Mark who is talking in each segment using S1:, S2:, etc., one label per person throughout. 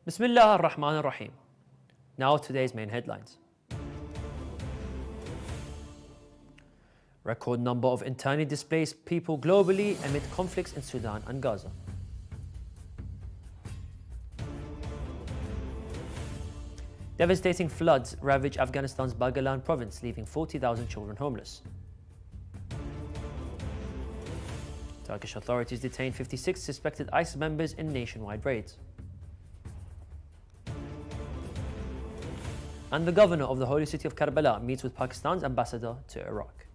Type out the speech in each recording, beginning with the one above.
S1: Bismillah ar-Rahman ar-Rahim. Now today's main headlines. Record number of internally displaced people globally amid conflicts in Sudan and Gaza. Devastating floods ravage Afghanistan's Baghlan province, leaving 40,000 children homeless. Turkish authorities detained 56 suspected ISIS members in nationwide raids. And the governor of the holy city of Karbala meets with Pakistan's ambassador to Iraq.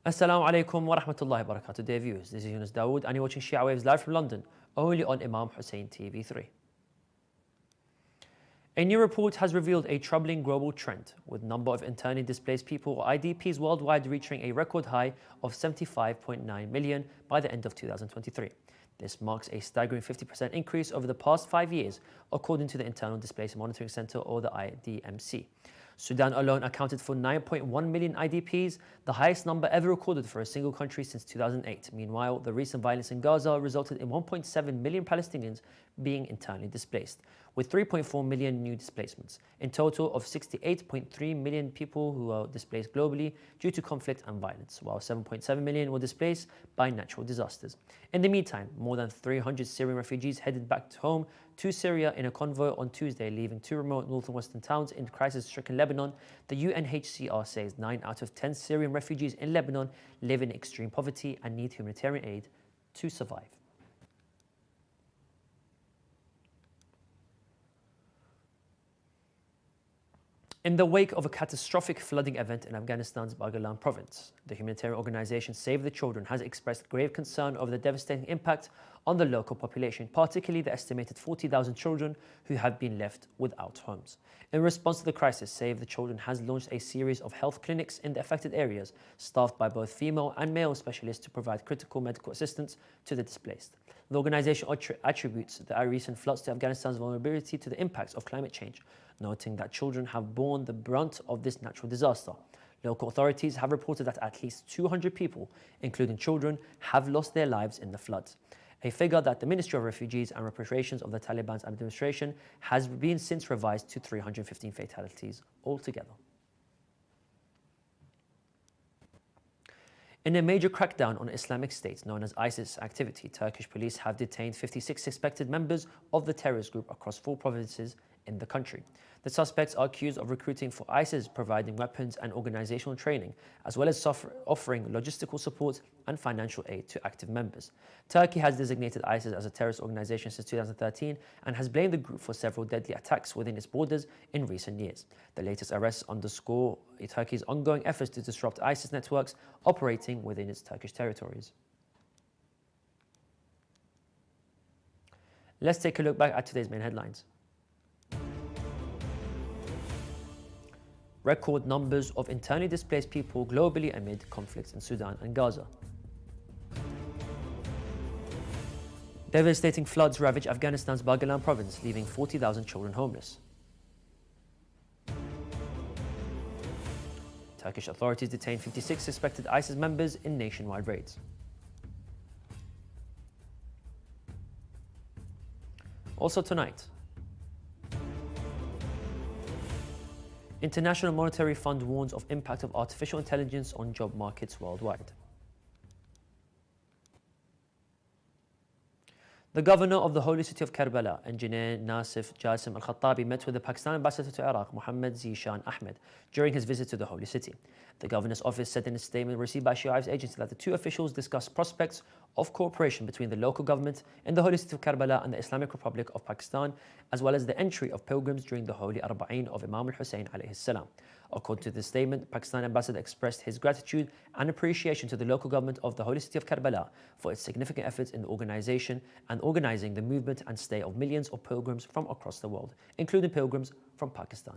S1: Assalamu alaikum wa rahmatullahi wa barakatuh, dear viewers. This is Yunus Dawood and you're watching Shia Waves live from London, only on Imam Hussein TV 3. A new report has revealed a troubling global trend, with number of internally displaced people or IDPs worldwide reaching a record high of 75.9 million by the end of 2023. This marks a staggering 50% increase over the past 5 years, according to the Internal Displacement Monitoring Center, or the IDMC. Sudan alone accounted for 9.1 million IDPs, the highest number ever recorded for a single country since 2008. Meanwhile, the recent violence in Gaza resulted in 1.7 million Palestinians being internally displaced, with 3.4 million new displacements. In total of 68.3 million people who are displaced globally due to conflict and violence, while 7.7 million were displaced by natural disasters. In the meantime, more than 300 Syrian refugees headed back home to Syria in a convoy on Tuesday, leaving two remote northern western towns in crisis-stricken Lebanon. The UNHCR says 9 out of 10 Syrian refugees in Lebanon live in extreme poverty and need humanitarian aid to survive. In the wake of a catastrophic flooding event in Afghanistan's Baghlan province, the humanitarian organization Save the Children has expressed grave concern over the devastating impact on the local population, particularly the estimated 40,000 children who have been left without homes. In response to the crisis, Save the Children has launched a series of health clinics in the affected areas, staffed by both female and male specialists to provide critical medical assistance to the displaced. The organization attributes the recent floods to Afghanistan's vulnerability to the impacts of climate change, noting that children have borne the brunt of this natural disaster. Local authorities have reported that at least 200 people, including children, have lost their lives in the floods, a figure that the Ministry of Refugees and Repatriations of the Taliban's administration has been since revised to 315 fatalities altogether. In a major crackdown on Islamic State known as ISIS activity, Turkish police have detained 56 suspected members of the terrorist group across 4 provinces in the country. The suspects are accused of recruiting for ISIS, providing weapons and organizational training, as well as offering logistical support and financial aid to active members. Turkey has designated ISIS as a terrorist organization since 2013 and has blamed the group for several deadly attacks within its borders in recent years. The latest arrests underscore Turkey's ongoing efforts to disrupt ISIS networks operating within its Turkish territories. Let's take a look back at today's main headlines. Record numbers of internally displaced people globally amid conflicts in Sudan and Gaza. Devastating floods ravage Afghanistan's Baghlan province, leaving 40,000 children homeless. Turkish authorities detained 56 suspected ISIS members in nationwide raids. Also tonight, International Monetary Fund warns of impact of artificial intelligence on job markets worldwide. The governor of the holy city of Karbala, Engineer Nasif Jasim Al-Khattabi, met with the Pakistan ambassador to Iraq, Mohammad Zishan Ahmed, during his visit to the holy city. The governor's office said in a statement received by Shia Waves agency that the two officials discussed prospects of cooperation between the local government in the holy city of Karbala and the Islamic Republic of Pakistan, as well as the entry of pilgrims during the holy Arba'een of Imam Hussein alayhi salam. According to the statement, Pakistan ambassador expressed his gratitude and appreciation to the local government of the holy city of Karbala for its significant efforts in the organization and organizing the movement and stay of millions of pilgrims from across the world, including pilgrims from Pakistan.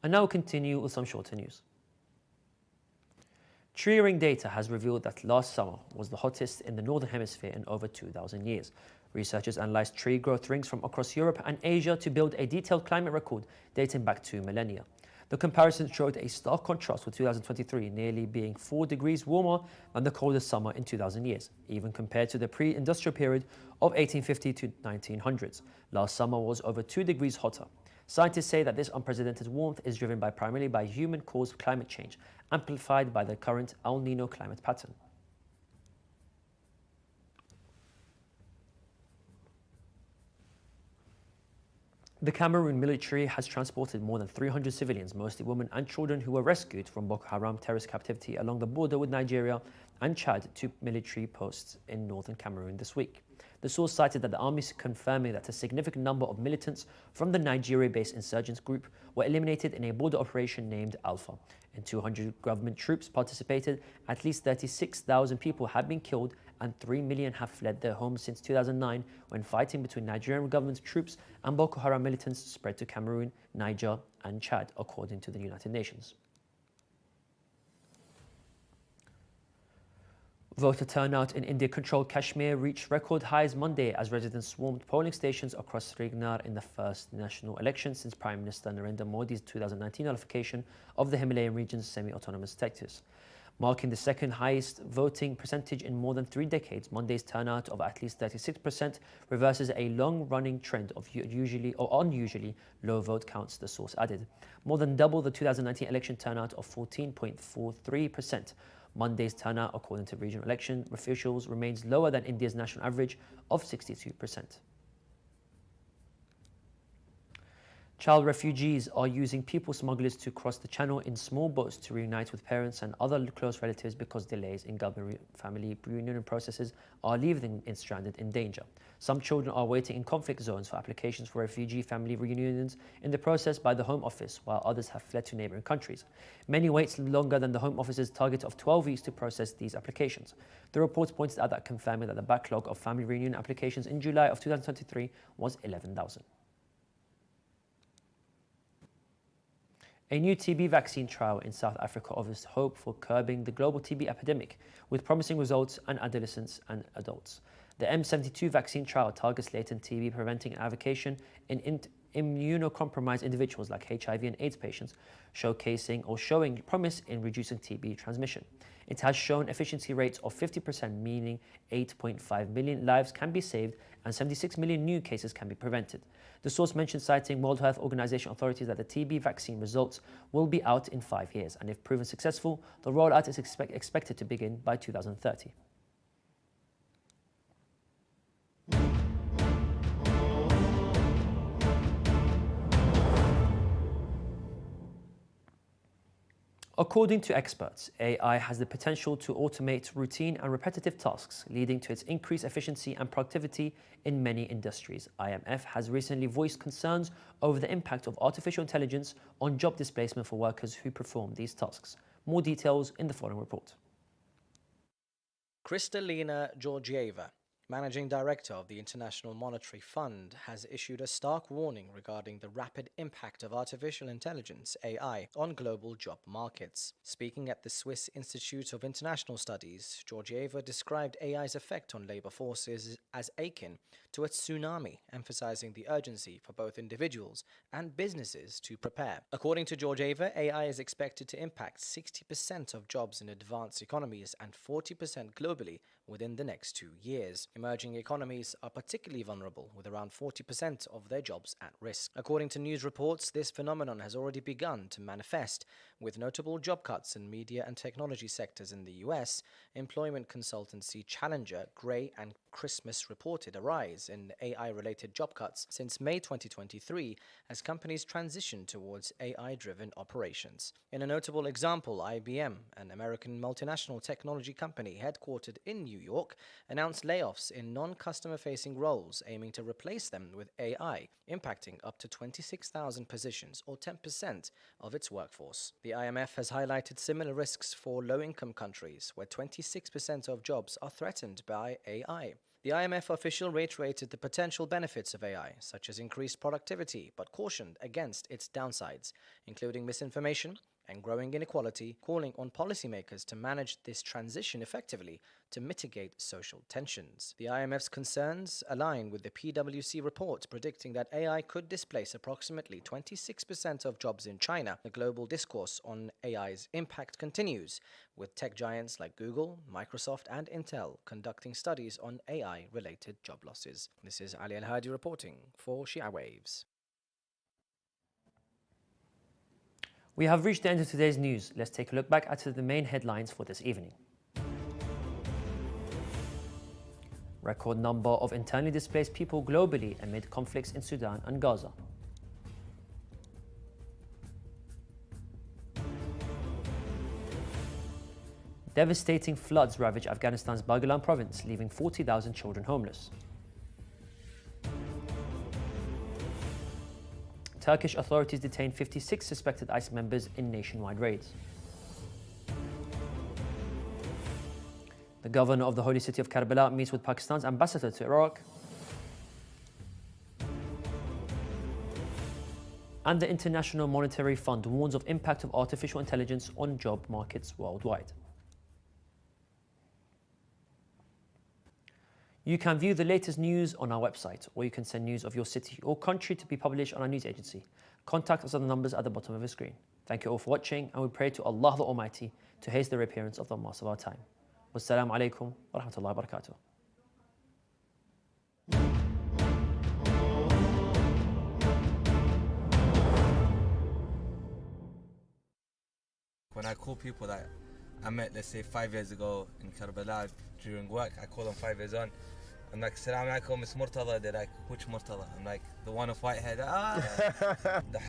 S1: And now we'll continue with some shorter news. Tree ring data has revealed that last summer was the hottest in the Northern Hemisphere in over 2,000 years. Researchers analysed tree growth rings from across Europe and Asia to build a detailed climate record dating back 2 millennia. The comparison showed a stark contrast with 2023 nearly being 4 degrees warmer than the coldest summer in 2,000 years, even compared to the pre-industrial period of 1850 to 1900s. Last summer was over 2 degrees hotter. Scientists say that this unprecedented warmth is driven primarily by human-caused climate change, amplified by the current El Niño climate pattern. The Cameroon military has transported more than 300 civilians, mostly women and children, who were rescued from Boko Haram terrorist captivity along the border with Nigeria and Chad to military posts in northern Cameroon this week. The source cited that the army is confirming that a significant number of militants from the Nigeria-based insurgents group were eliminated in a border operation named Alpha. In 200 government troops participated, at least 36,000 people have been killed and 3 million have fled their homes since 2009, when fighting between Nigerian government troops and Boko Haram militants spread to Cameroon, Niger and Chad, according to the United Nations. Voter turnout in India-controlled Kashmir reached record highs Monday as residents swarmed polling stations across Srinagar in the first national election since Prime Minister Narendra Modi's 2019 nullification of the Himalayan region's semi-autonomous status. Marking the second highest voting percentage in more than 3 decades, Monday's turnout of at least 36% reverses a long-running trend of unusually low vote counts, the source added. More than double the 2019 election turnout of 14.43%. Monday's turnout, according to regional election officials, remains lower than India's national average of 62%. Child refugees are using people smugglers to cross the channel in small boats to reunite with parents and other close relatives because delays in government family reunion processes are leaving them stranded in danger. Some children are waiting in conflict zones for applications for refugee family reunions in the process by the Home Office, while others have fled to neighbouring countries. Many wait longer than the Home Office's target of 12 weeks to process these applications. The report pointed out that confirming that the backlog of family reunion applications in July of 2023 was 11,000. A new TB vaccine trial in South Africa offers hope for curbing the global TB epidemic, with promising results in adolescents and adults. The M72 vaccine trial targets latent TB preventing avocation in immunocompromised individuals like HIV and AIDS patients, showing promise in reducing TB transmission. It has shown efficiency rates of 50%, meaning 8.5 million lives can be saved and 76 million new cases can be prevented. The source mentioned, citing World Health Organization authorities, that the TB vaccine results will be out in 5 years, and if proven successful, the rollout is expected to begin by 2030. According to experts, AI has the potential to automate routine and repetitive tasks, leading to its increased efficiency and productivity in many industries. IMF has recently voiced concerns over the impact of artificial intelligence on job displacement for workers who perform these tasks. More details in the following report.
S2: Kristalina Georgieva, Managing Director of the International Monetary Fund, has issued a stark warning regarding the rapid impact of artificial intelligence, AI, on global job markets. Speaking at the Swiss Institute of International Studies, Georgieva described AI's effect on labor forces as akin to a tsunami, emphasizing the urgency for both individuals and businesses to prepare. According to Georgieva, AI is expected to impact 60% of jobs in advanced economies and 40% globally within the next 2 years. Emerging economies are particularly vulnerable, with around 40% of their jobs at risk. According to news reports, this phenomenon has already begun to manifest, with notable job cuts in media and technology sectors in the US. Employment consultancy challenger Gray and Christmas reported a rise in AI-related job cuts since May 2023 as companies transition towards AI-driven operations. In a notable example, IBM, an American multinational technology company headquartered in New York, announced layoffs in non-customer-facing roles, aiming to replace them with AI, impacting up to 26,000 positions, or 10% of its workforce. The IMF has highlighted similar risks for low-income countries, where 26% of jobs are threatened by AI. The IMF official reiterated the potential benefits of AI, such as increased productivity, but cautioned against its downsides, including misinformation, and growing inequality, calling on policymakers to manage this transition effectively to mitigate social tensions. The IMF's concerns align with the PwC report predicting that AI could displace approximately 26% of jobs in China. The global discourse on AI's impact continues, with tech giants like Google, Microsoft, and Intel conducting studies on AI-related job losses. This is Ali Al-Hadi reporting for Shia Waves.
S1: We have reached the end of today's news. Let's take a look back at the main headlines for this evening. Record number of internally displaced people globally amid conflicts in Sudan and Gaza. Devastating floods ravage Afghanistan's Baghlan province, leaving 40,000 children homeless. Turkish authorities detain 56 suspected ISIS members in nationwide raids. The governor of the holy city of Karbala meets with Pakistan's ambassador to Iraq. And the International Monetary Fund warns of impact of artificial intelligence on job markets worldwide. You can view the latest news on our website, or you can send news of your city or country to be published on our news agency. Contact us on the numbers at the bottom of the screen. Thank you all for watching, and we pray to Allah the Almighty to haste the reappearance of the Master of our time. Wassalamu alaikum wa rahmatullahi wa barakatuh.
S3: When I call people that I met, let's say 5 years ago in Karbala during work, I call them 5 years on. I'm like, Assalamu alaikum, it's Murtada. They're like, which Murtada? I'm like, the one of white hair.